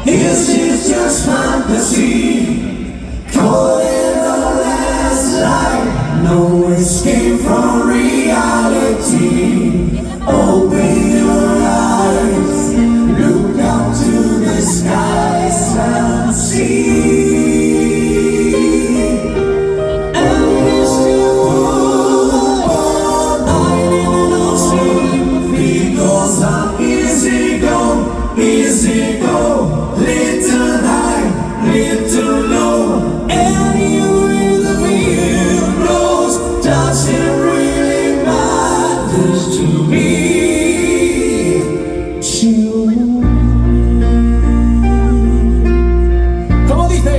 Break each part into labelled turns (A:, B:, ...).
A: Is it just fantasy? Caught in the last light, no escape from reality. Open your eyes, look up to the skies and see. Easy go, little high, little low. Anywhere the wind blows, doesn't really matter to me. ¿Cómo dice?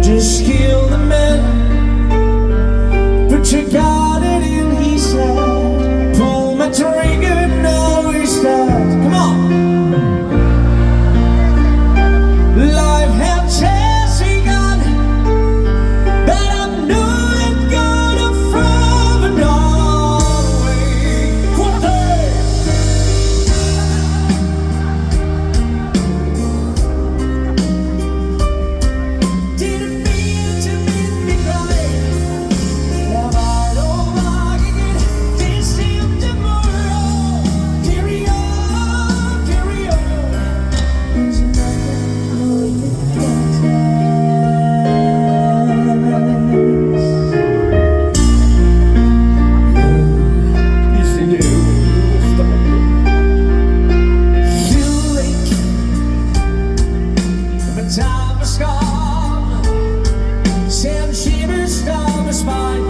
A: Just kill the man, put your guard in, he said. Trigger, now we start. Come on. Life had chasing on, but I knew it gonna from Norway. What did it mean to make me cry? Have I don't like it? This seemed to time is gone, sand shivers down my spine,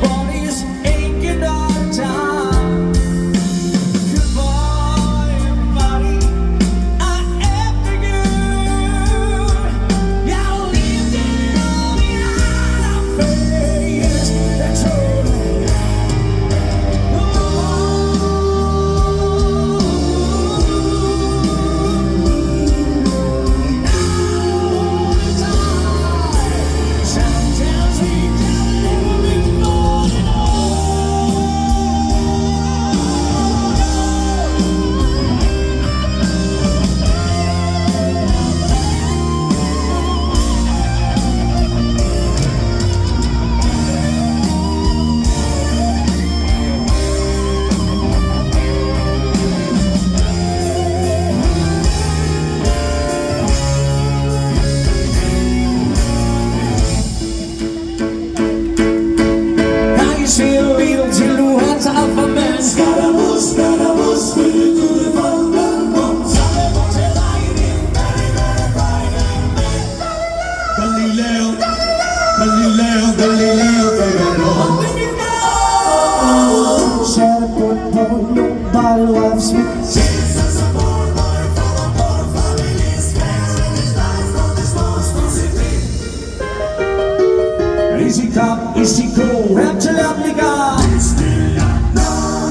A: body's aching all the time. Goodbye, everybody, I have to go. Y'all lived it all behind our face. That's all. See a little till the hearts of a man. Scaramouche, Scaramouche, will you do the fun? Sabemos el aire, very, very frightening man. Galileo, Galileo, Galileo, Figaro. Said a good boy, nobody loves me. Jesus, a poor boy from a poor family, sparing his life from this monstrosity. Easy come, easy go, have to love me, God. No,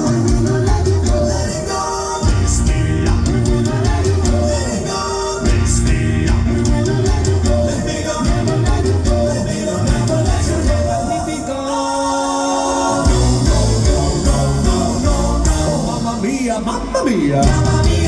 A: we will not let you go, let it go. We will not let you go, let it go. We will not let you go, let me go. Never let you go, let me go. Never let you go, let me go. No, no, no, no, no, no, no. Mamma mia, mamma mia. Mamma mia.